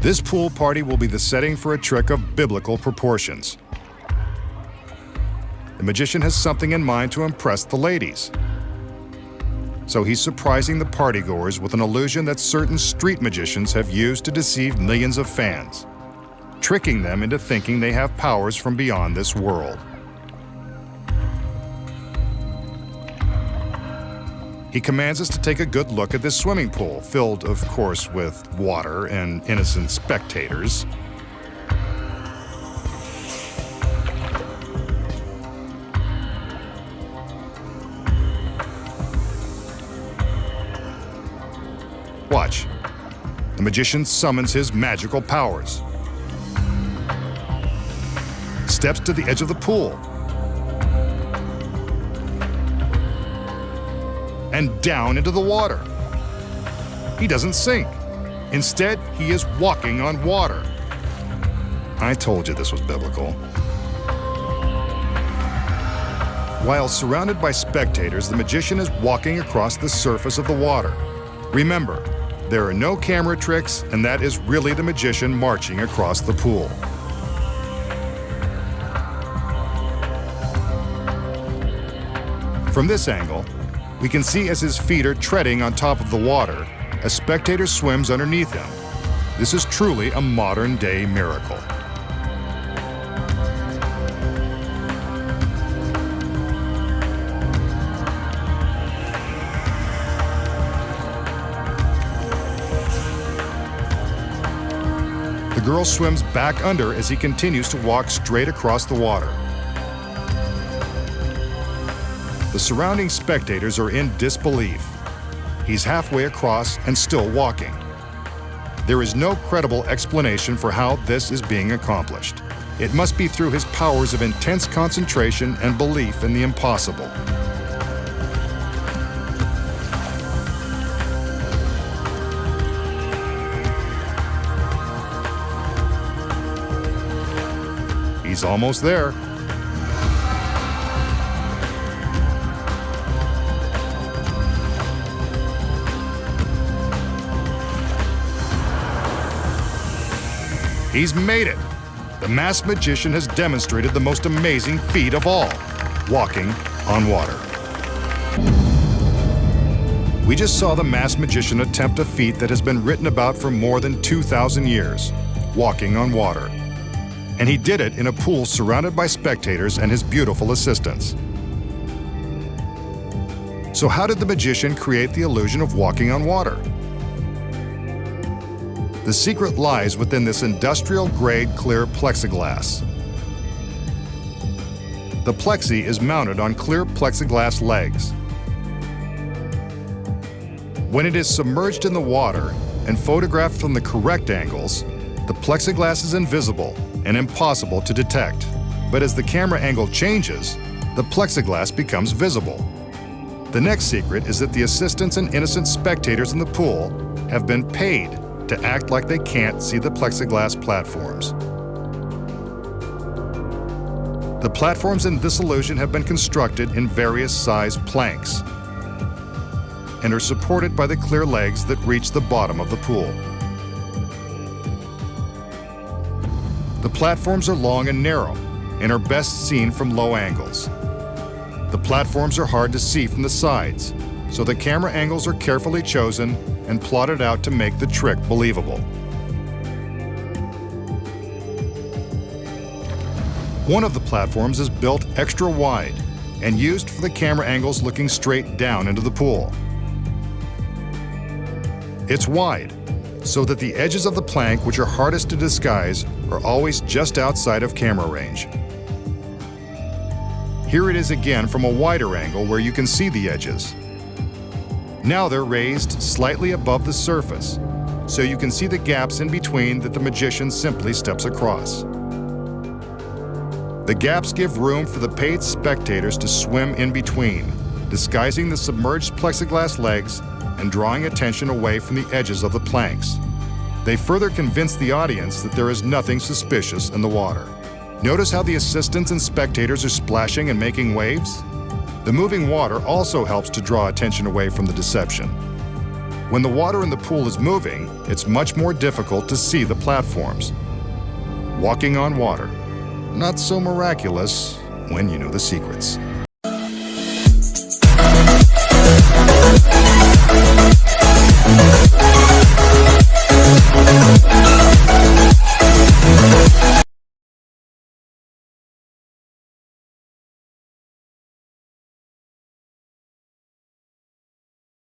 This pool party will be the setting for a trick of biblical proportions. The magician has something in mind to impress the ladies. So he's surprising the partygoers with an illusion that certain street magicians have used to deceive millions of fans, tricking them into thinking they have powers from beyond this world. He commands us to take a good look at this swimming pool, filled, of course, with water and innocent spectators. Watch. The magician summons his magical powers. Steps to the edge of the pool. And down into the water. He doesn't sink. Instead, he is walking on water. I told you this was biblical. While surrounded by spectators, the magician is walking across the surface of the water. Remember, there are no camera tricks, and that is really the magician marching across the pool. From this angle, we can see as his feet are treading on top of the water, a spectator swims underneath him. This is truly a modern-day miracle. The girl swims back under as he continues to walk straight across the water. The surrounding spectators are in disbelief. He's halfway across and still walking. There is no credible explanation for how this is being accomplished. It must be through his powers of intense concentration and belief in the impossible. He's almost there. He's made it. The masked magician has demonstrated the most amazing feat of all, walking on water. We just saw the masked magician attempt a feat that has been written about for more than 2,000 years, walking on water. And he did it in a pool surrounded by spectators and his beautiful assistants. So how did the magician create the illusion of walking on water? The secret lies within this industrial-grade clear plexiglass. The plexi is mounted on clear plexiglass legs. When it is submerged in the water and photographed from the correct angles, the plexiglass is invisible and impossible to detect. But as the camera angle changes, the plexiglass becomes visible. The next secret is that the assistants and innocent spectators in the pool have been paid to act like they can't see the plexiglass platforms. The platforms in this illusion have been constructed in various size planks and are supported by the clear legs that reach the bottom of the pool. The platforms are long and narrow and are best seen from low angles. The platforms are hard to see from the sides, so the camera angles are carefully chosen and plotted out to make the trick believable. One of the platforms is built extra wide and used for the camera angles looking straight down into the pool. It's wide, so that the edges of the plank, which are hardest to disguise, are always just outside of camera range. Here it is again from a wider angle where you can see the edges. Now they're raised slightly above the surface, so you can see the gaps in between that the magician simply steps across. The gaps give room for the paid spectators to swim in between, disguising the submerged plexiglass legs and drawing attention away from the edges of the planks. They further convince the audience that there is nothing suspicious in the water. Notice how the assistants and spectators are splashing and making waves? The moving water also helps to draw attention away from the deception. When the water in the pool is moving, it's much more difficult to see the platforms. Walking on water. Not so miraculous when you know the secrets.